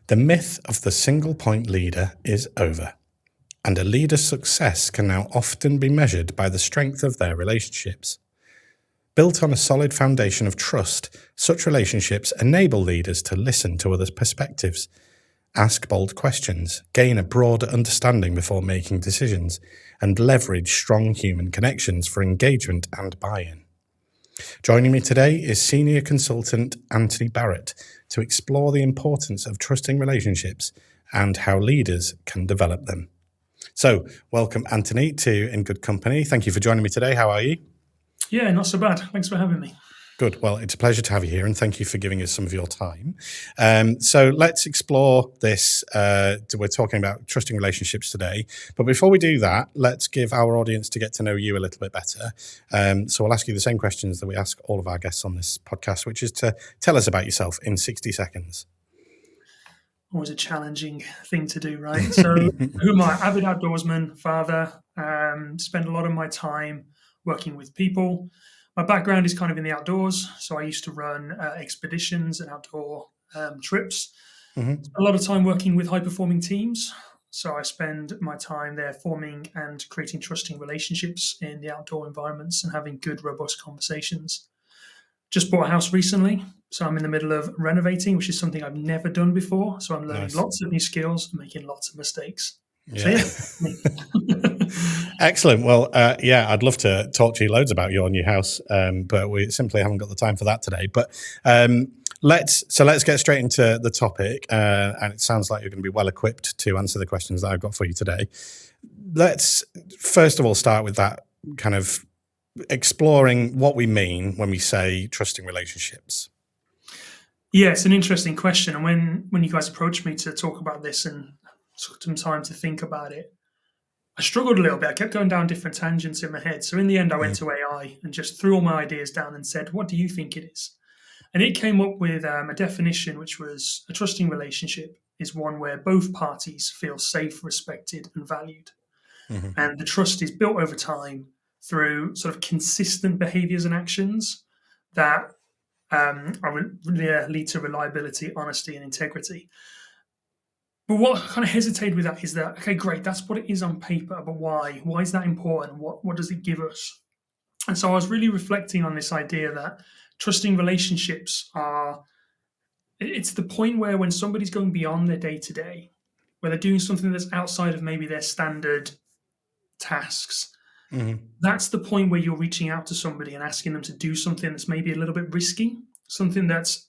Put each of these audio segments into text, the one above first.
The myth of the single point leader is over, and a leader's success can now often be measured by the strength of their relationships. Built on a solid foundation of trust, such relationships enable leaders to listen to others' perspectives, ask bold questions, gain a broader understanding before making decisions, and leverage strong human connections for engagement and buy-in. Joining me today is Senior Consultant Anthony Barrett to explore the importance of trusting relationships and how leaders can develop them. So, welcome, Anthony, to In Good Company. Thank you for joining me today. How are you? Yeah, not so bad. Thanks for having me. Good. Well, it's a pleasure to have you here, and thank you for giving us some of your time. So let's explore this. We're talking about trusting relationships today. But before we do that, let's give our audience to get to know you a little bit better. So we'll ask you the same questions that we ask all of our guests on this podcast, which is to tell us about yourself in 60 seconds. Always a challenging thing to do, right? So who am I? Avid outdoorsman, father, spend a lot of my time working with people. My background is kind of in the outdoors, so I used to run expeditions and outdoor trips. Mm-hmm. A lot of time working with high-performing teams, so I spend my time there forming and creating trusting relationships in the outdoor environments and having good, robust conversations. Just bought a house recently, so I'm in the middle of renovating, which is something I've never done before, so I'm learning lots of new skills and making lots of mistakes. Yeah. Excellent. Well, I'd love to talk to you loads about your new house, but we simply haven't got the time for that today. But let's get straight into the topic, and it sounds like you're going to be well equipped to answer the questions that I've got for you today. Let's first of all start with that kind of exploring what we mean when we say trusting relationships. Yeah, it's an interesting question, and when you guys approached me to talk about this and took some time to think about it, I struggled a little bit. I kept going down different tangents in my head. So in the end, I went to AI and just threw all my ideas down and said, what do you think it is? And it came up with a definition, which was a trusting relationship is one where both parties feel safe, respected, and valued. Mm-hmm. And the trust is built over time through sort of consistent behaviors and actions that lead to reliability, honesty, and integrity. But what kind of hesitated with that is that, okay, great, that's what it is on paper, but why? Why is that important? What does it give us? And so I was really reflecting on this idea that trusting relationships it's the point where when somebody's going beyond their day-to-day, where they're doing something that's outside of maybe their standard tasks, that's the point where you're reaching out to somebody and asking them to do something that's maybe a little bit risky, something that's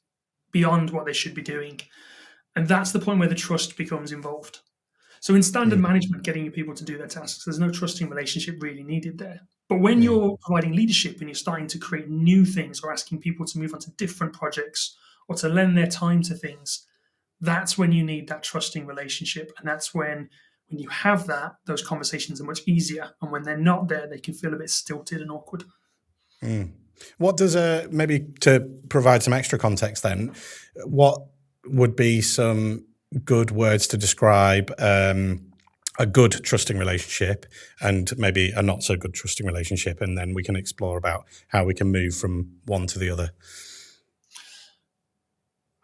beyond what they should be doing. And that's the point where the trust becomes involved. So in standard management, getting your people to do their tasks, there's no trusting relationship really needed there. But when you're providing leadership and you're starting to create new things or asking people to move on to different projects or to lend their time to things, that's when you need that trusting relationship. And that's when you have that, those conversations are much easier. And when they're not there, they can feel a bit stilted and awkward. What does maybe to provide some extra context then, what would be some good words to describe a good trusting relationship and maybe a not so good trusting relationship, and then we can explore about how we can move from one to the other?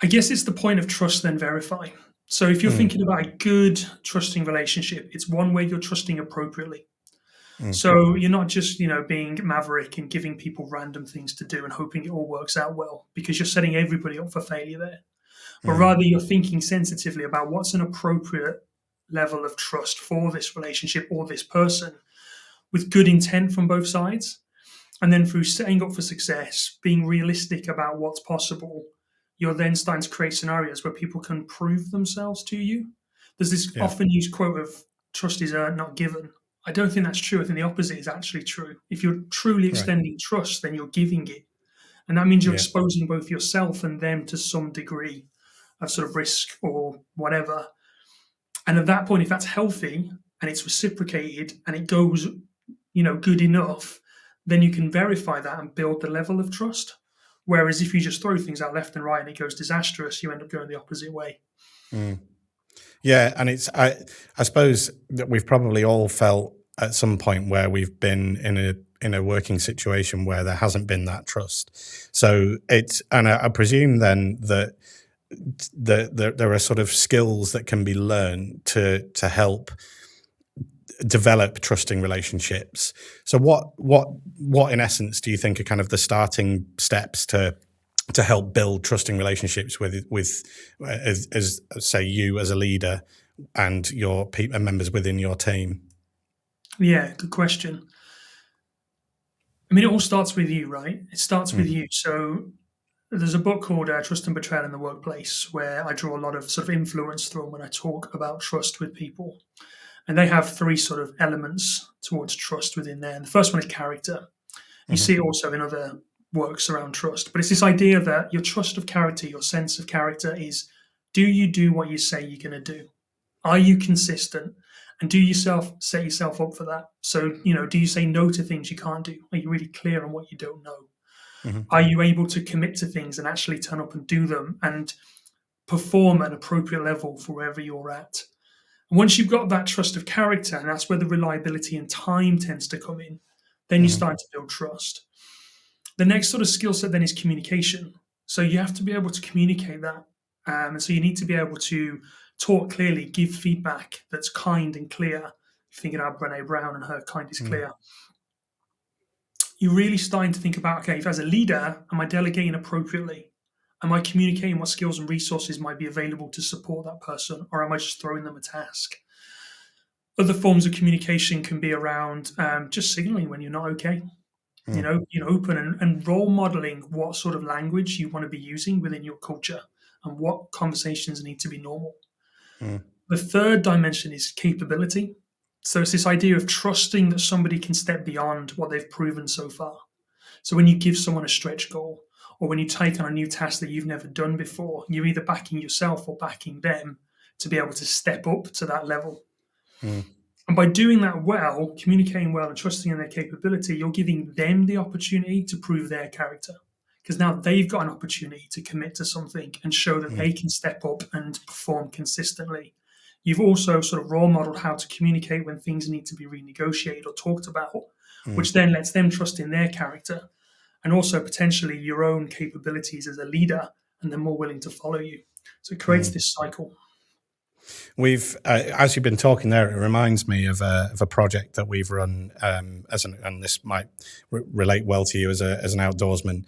I guess it's the point of trust then verify. So if you're thinking about a good trusting relationship, it's one where you're trusting appropriately. So you're not just, being maverick and giving people random things to do and hoping it all works out well, because you're setting everybody up for failure there. But rather you're thinking sensitively about what's an appropriate level of trust for this relationship or this person with good intent from both sides. And then through setting up for success, being realistic about what's possible, you're then starting to create scenarios where people can prove themselves to you. There's this often used quote of trust is earned, not given. I don't think that's true. I think the opposite is actually true. If you're truly extending trust, then you're giving it. And that means you're exposing both yourself and them to some degree of sort of risk or whatever. And at that point, if that's healthy and it's reciprocated and it goes, good enough, then you can verify that and build the level of trust. Whereas if you just throw things out left and right and it goes disastrous, you end up going the opposite way. Yeah, and I suppose that we've probably all felt at some point where we've been in a working situation where there hasn't been that trust. So I presume then that there are sort of skills that can be learned to help develop trusting relationships. So what in essence do you think are kind of the starting steps to help build trusting relationships with as say you as a leader and your members within your team? Yeah, good question. I mean, it all starts with you, right? It starts with Mm, you. So there's a book called Trust and Betrayal in the Workplace where I draw a lot of sort of influence from when I talk about trust with people. And they have three sort of elements towards trust within there. And the first one is character. You mhm, see it also in other works around trust, but it's this idea that your trust of character, your sense of character is, do you do what you say you're going to do? Are you consistent? And do yourself set yourself up for that? So, do you say no to things you can't do? Are you really clear on what you don't know? mhm, Are you able to commit to things and actually turn up and do them and perform at an appropriate level for wherever you're at? And once you've got that trust of character, and that's where the reliability and time tends to come in, then you mhm, start to build trust. The next sort of skill set then is communication. So you have to be able to communicate that. And so you need to be able to talk clearly, give feedback that's kind and clear. Thinking about Brené Brown and her kind is mm, clear. You're really starting to think about, okay, if as a leader, am I delegating appropriately? Am I communicating what skills and resources might be available to support that person, or am I just throwing them a task? Other forms of communication can be around just signaling when you're not okay. mm, Open and role modeling what sort of language you want to be using within your culture and what conversations need to be normal. mm, The third dimension is capability. So it's this idea of trusting that somebody can step beyond what they've proven so far. So when you give someone a stretch goal or when you take on a new task that you've never done before, you're either backing yourself or backing them to be able to step up to that level. mm, And by doing that well, communicating well and trusting in their capability, you're giving them the opportunity to prove their character. Because now they've got an opportunity to commit to something and show that mm, they can step up and perform consistently. You've also sort of role modeled how to communicate when things need to be renegotiated or talked about, mm, which then lets them trust in their character and also potentially your own capabilities as a leader, and they're more willing to follow you. So it creates mm. this cycle. We've, as you've been talking there, it reminds me of a project that we've run and this might relate well to you as an outdoorsman.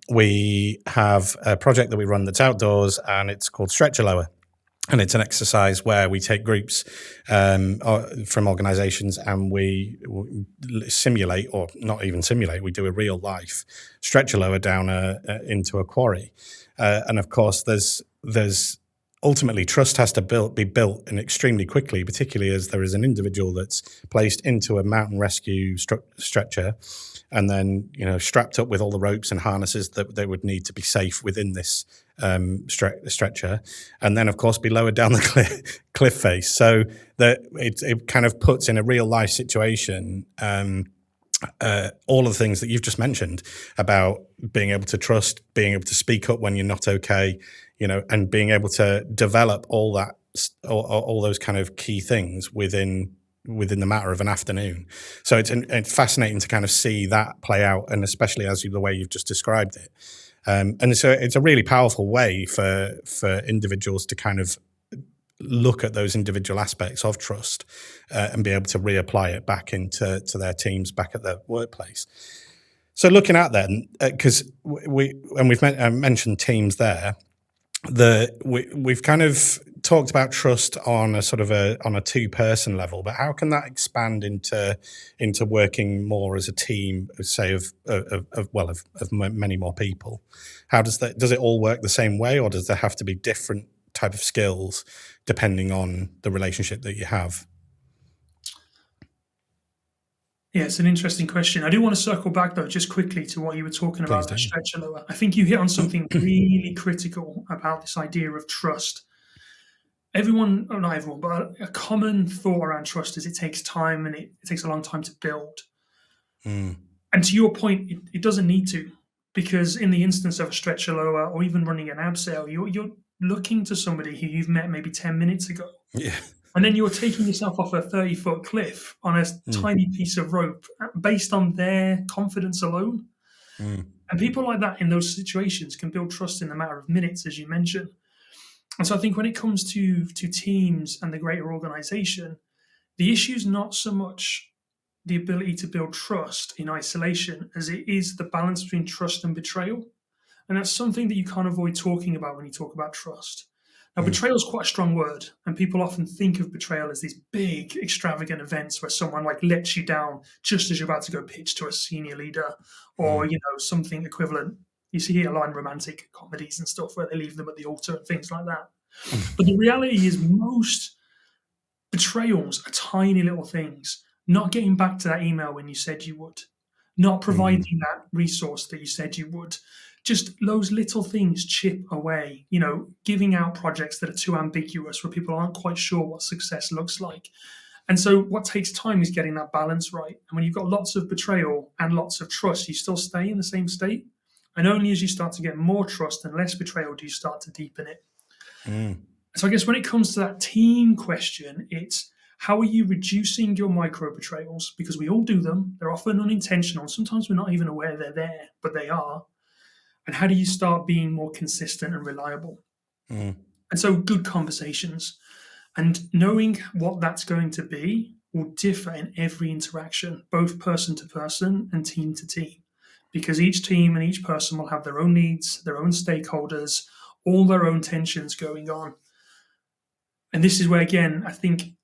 We have a project that we run that's outdoors, and it's called Stretcher Lower. And it's an exercise where we take groups from organizations and we simulate, or not even simulate, we do a real life stretcher lower down into a quarry. And of course, there's ultimately trust has to be built and extremely quickly, particularly as there is an individual that's placed into a mountain rescue stretcher and then strapped up with all the ropes and harnesses that they would need to be safe within this stretcher, and then of course be lowered down the cliff face. So that it kind of puts in a real life situation all of the things that you've just mentioned about being able to trust, being able to speak up when you're not okay, and being able to develop all that, all those kind of key things within the matter of an afternoon. So it's fascinating to kind of see that play out, and especially as the way you've just described it. And so it's a really powerful way for individuals to kind of look at those individual aspects of trust and be able to reapply it back into their teams back at their workplace. So looking at then, because we've mentioned teams there, we've kind of talked about trust on a sort of on a two-person level, but how can that expand into working more as a team, say of many more people? How does it all work the same way, or does there have to be different type of skills depending on the relationship that you have? Yeah, it's an interesting question. I do want to circle back though, just quickly to what you were talking Please about, that do. stretcher lower. I think you hit on something really critical about this idea of trust. Everyone, or not everyone, but a common thought around trust is it takes time and it takes a long time to build. Mm, And to your point, it doesn't need to, because in the instance of a stretcher lower or even running an abseil, you're looking to somebody who you've met maybe 10 minutes ago. yeah. And then you're taking yourself off a 30-foot cliff on a Mm, tiny piece of rope based on their confidence alone. mm, And people like that in those situations can build trust in a matter of minutes, as you mentioned. And so I think when it comes to teams and the greater organization, the issue is not so much the ability to build trust in isolation as it is the balance between trust and betrayal. And that's something that you can't avoid talking about when you talk about trust. Now, Mm, betrayal is quite a strong word, and people often think of betrayal as these big, extravagant events where someone like lets you down just as you're about to go pitch to a senior leader, or mm, something equivalent. You see a lot in romantic comedies and stuff where they leave them at the altar and things like that. But the reality is, most betrayals are tiny little things. Not getting back to that email when you said you would, not mm, providing that resource that you said you would. Just those little things chip away, giving out projects that are too ambiguous where people aren't quite sure what success looks like. And so, what takes time is getting that balance right. And when you've got lots of betrayal and lots of trust, you still stay in the same state. And only as you start to get more trust and less betrayal do you start to deepen it. mm, So I guess when it comes to that team question, it's how are you reducing your micro betrayals? Because we all do them. They're often unintentional. Sometimes we're not even aware they're there, but they are. And how do you start being more consistent and reliable? mm, And so good conversations and knowing what that's going to be will differ in every interaction, both person to person and team to team, because each team and each person will have their own needs, their own stakeholders, all their own tensions going on. And this is where, again, I think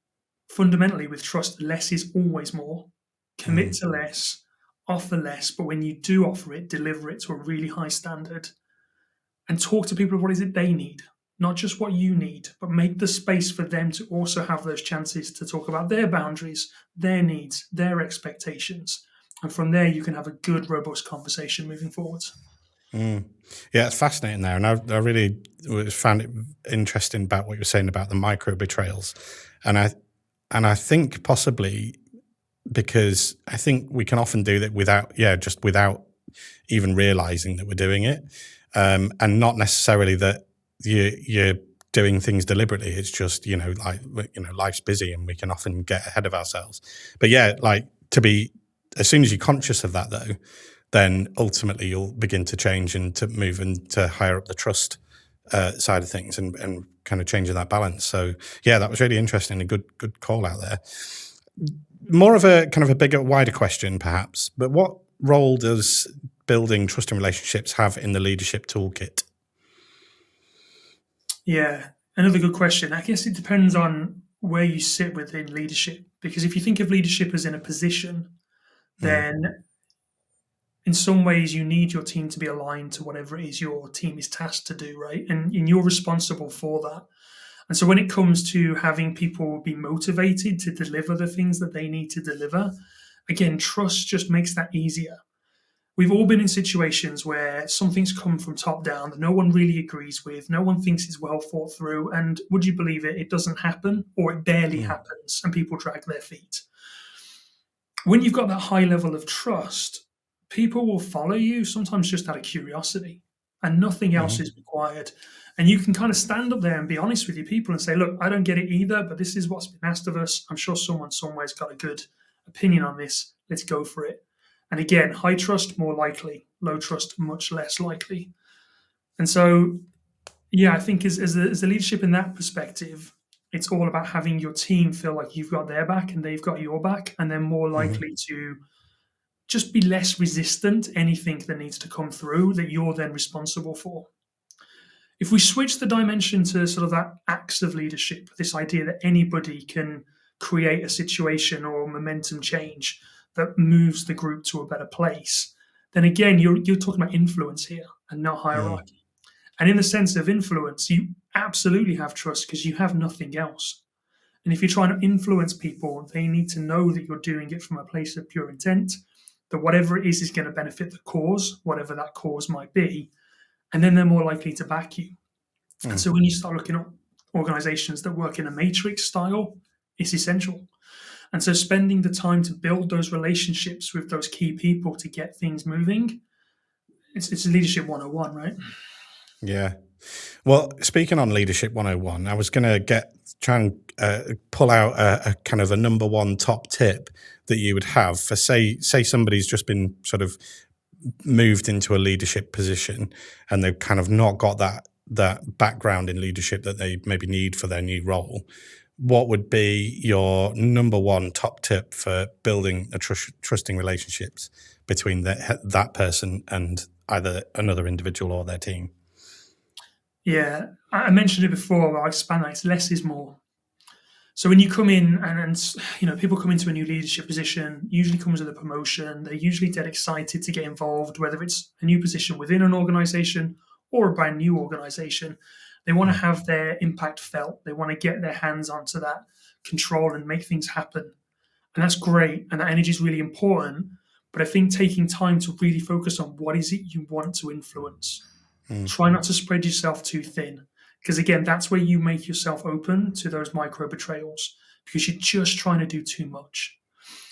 fundamentally with trust, less is always more. Commit mm. to less, offer less, but when you do offer it, deliver it to a really high standard and talk to people of what is it they need, not just what you need, but make the space for them to also have those chances to talk about their boundaries, their needs, their expectations. And from there, you can have a good, robust conversation moving forwards. Mm. Yeah, it's fascinating there, and I really found it interesting about what you were saying about the micro betrayals, and I think possibly because I think we can often do that without even realizing that we're doing it, and not necessarily that you're doing things deliberately. It's just life's busy, and we can often get ahead of ourselves. But yeah, like to be as soon as you're conscious of that though, then ultimately you'll begin to change and to move into higher up the trust side of things and kind of changing that balance. So yeah, that was really interesting. A good call out there. More of a kind of a bigger, wider question, perhaps. But what role does building trusting relationships have in the leadership toolkit? Yeah, another good question. I guess it depends on where you sit within leadership. Because if you think of leadership as in a position, Mm, then in some ways you need your team to be aligned to whatever it is your team is tasked to do, right? And you're responsible for that. And so when it comes to having people be motivated to deliver the things that they need to deliver, again, trust just makes that easier. We've all been in situations where something's come from top down that no one really agrees with, no one thinks is well thought through, and would you believe it, it doesn't happen or it barely mm, happens and people drag their feet. When you've got that high level of trust, people will follow you sometimes just out of curiosity and nothing else mhm, is required. And you can kind of stand up there and be honest with your people and say, look, I don't get it either, but this is what's been asked of us. I'm sure someone somewhere's got a good opinion on this. Let's go for it. And again, high trust, more likely, low trust, much less likely. And so, yeah, I think as the leadership in that perspective, it's all about having your team feel like you've got their back and they've got your back, and they're more mhm, likely to just be less resistant to anything that needs to come through that you're then responsible for. If we switch the dimension to sort of that acts of leadership, this idea that anybody can create a situation or momentum change that moves the group to a better place, then again, you're talking about influence here and not mm, hierarchy. And in the sense of influence, you absolutely have trust because you have nothing else. And if you're trying to influence people, they need to know that you're doing it from a place of pure intent, that whatever it is going to benefit the cause, whatever that cause might be. And then they're more likely to back you. And mm. so when you start looking at organizations that work in a matrix style, it's essential. And so spending the time to build those relationships with those key people to get things moving, it's leadership 101, right? Yeah. Well, speaking on Leadership 101, I was going to try and pull out a kind of a number one top tip that you would have for say somebody's just been sort of moved into a leadership position and they've kind of not got that background in leadership that they maybe need for their new role, what would be your number one top tip for building a trusting relationships between that person and either another individual or their team? Yeah, I mentioned it before, but I'll expand that. It's less is more. So when you come in and people come into a new leadership position, usually comes with a promotion. They're usually dead excited to get involved, whether it's a new position within an organization or a brand new organization. They want to have their impact felt. They want to get their hands onto that control and make things happen. And that's great. And that energy is really important. But I think taking time to really focus on what is it you want to influence. Try not to spread yourself too thin. Because again, that's where you make yourself open to those micro betrayals, because you're just trying to do too much.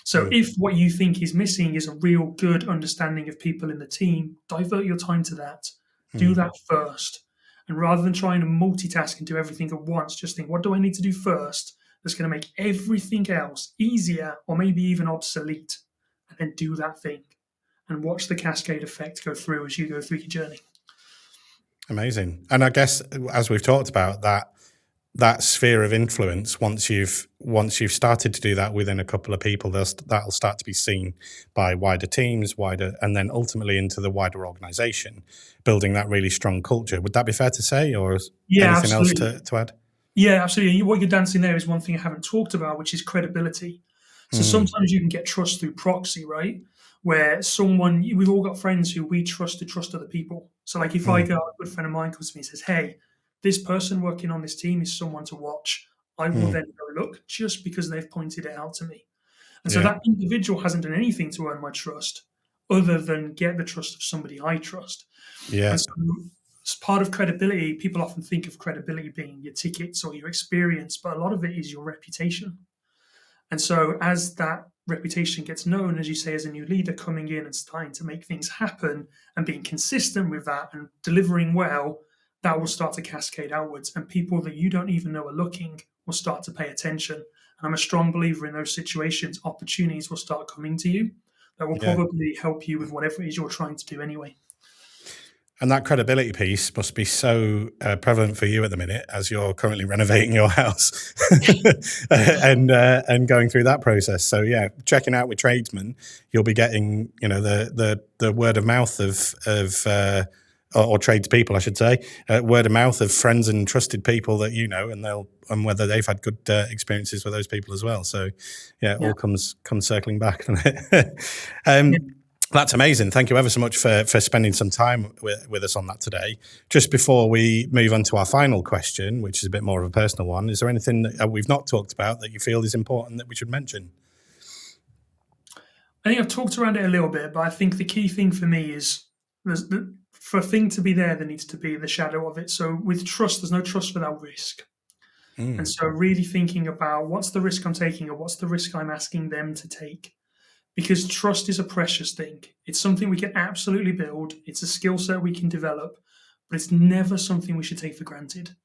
So if what you think is missing is a real good understanding of people in the team, divert your time to that. Do that first. And rather than trying to multitask and do everything at once, just think, what do I need to do first that's going to make everything else easier or maybe even obsolete? And then do that thing and watch the cascade effect go through as you go through your journey. Amazing. And I guess, as we've talked about, that sphere of influence, once you've started to do that within a couple of people, that'll start to be seen by wider teams, and then ultimately into the wider organization, building that really strong culture. Would that be fair to say, or anything else to add? Yeah, absolutely. What you're dancing there is one thing I haven't talked about, which is credibility. So sometimes you can get trust through proxy, right? Where we've all got friends who we trust to trust other people. So like if a good friend of mine comes to me and says, hey, this person working on this team is someone to watch, I will then go look just because they've pointed it out to me. And so that individual hasn't done anything to earn my trust other than get the trust of somebody I trust. Yeah. And so as part of credibility, people often think of credibility being your tickets or your experience, but a lot of it is your reputation. And so as that reputation gets known, as you say, as a new leader coming in and starting to make things happen and being consistent with that and delivering well, that will start to cascade outwards. And people that you don't even know are looking will start to pay attention. And I'm a strong believer in those situations, opportunities will start coming to you that will probably help you with whatever it is you're trying to do anyway. And that credibility piece must be so prevalent for you at the minute, as you're currently renovating your house and going through that process. So yeah, checking out with tradesmen, you'll be getting the word of mouth or tradespeople, I should say, word of mouth of friends and trusted people that you know, and whether they've had good experiences with those people as well. So yeah, it all comes circling back. That's amazing. Thank you ever so much for spending some time with us on that today. Just before we move on to our final question, which is a bit more of a personal one, is there anything that we've not talked about that you feel is important that we should mention? I think I've talked around it a little bit, but I think the key thing for me is for a thing to be there needs to be the shadow of it. So with trust, there's no trust without risk. And so really thinking about what's the risk I'm taking or what's the risk I'm asking them to take. Because trust is a precious thing. It's something we can absolutely build. It's a skill set we can develop, but it's never something we should take for granted.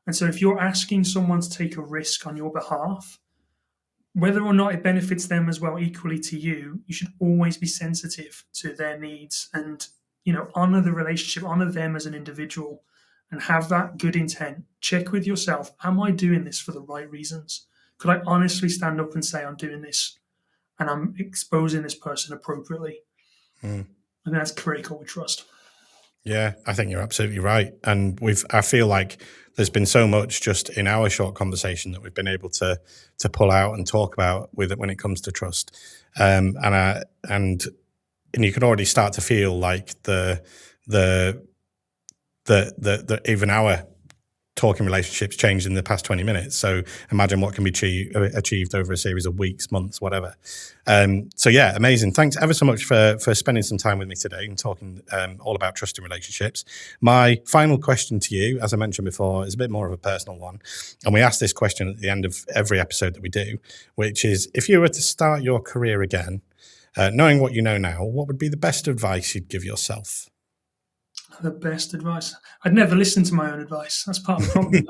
And so if you're asking someone to take a risk on your behalf, whether or not it benefits them as well equally to you, you should always be sensitive to their needs and, honor the relationship, honor them as an individual and have that good intent. Check with yourself, am I doing this for the right reasons? Could I honestly stand up and say I'm doing this and I'm exposing this person appropriately? And that's critical with trust. Yeah, I think you're absolutely right. And I feel like there's been so much just in our short conversation that we've been able to pull out and talk about with it when it comes to trust. And you can already start to feel like the even our talking relationships changed in the past 20 minutes. So imagine what can be achieved over a series of weeks, months, whatever. So yeah, amazing. Thanks ever so much for spending some time with me today and talking all about trusting relationships. My final question to you, as I mentioned before, is a bit more of a personal one. And we ask this question at the end of every episode that we do, which is, if you were to start your career again, knowing what you know now, what would be the best advice you'd give yourself? The best advice. I'd never listen to my own advice. That's part of the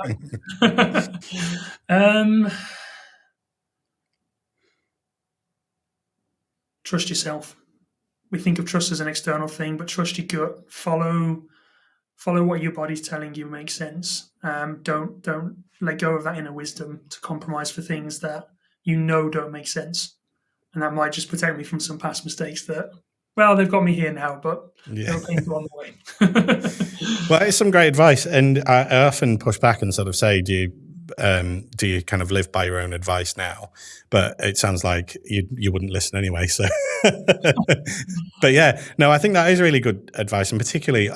problem. Trust yourself. we think of trust as an external thing, but trust your gut. Follow what your body's telling you makes sense. Don't let go of that inner wisdom to compromise for things that don't make sense. And that might just protect me from some past mistakes that, well, they've got me here now, but they're painful on the way. Well, it's some great advice. And I often push back and sort of say, do you kind of live by your own advice now? But it sounds like you wouldn't listen anyway. So, but yeah, no, I think that is really good advice, and particularly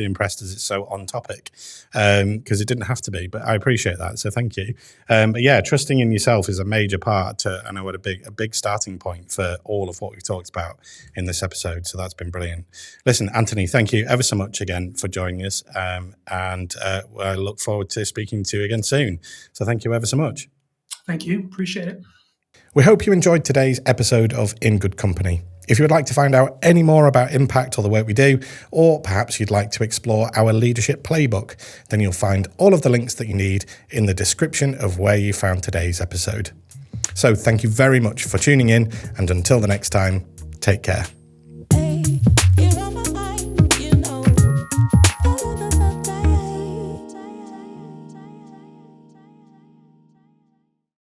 impressed as it's so on topic, because it didn't have to be. But I appreciate that, so thank you. But yeah, trusting in yourself is a major part. I know what a big starting point for all of what we've talked about in this episode. So that's been brilliant. Listen, Anthony, thank you ever so much again for joining us, and I look forward to speaking to you again soon. So thank you ever so much. Thank you. Appreciate it. We hope you enjoyed today's episode of In Good Company. If you would like to find out any more about Impact or the work we do, or perhaps you'd like to explore our leadership playbook, then you'll find all of the links that you need in the description of where you found today's episode. So thank you very much for tuning in, and until the next time, take care.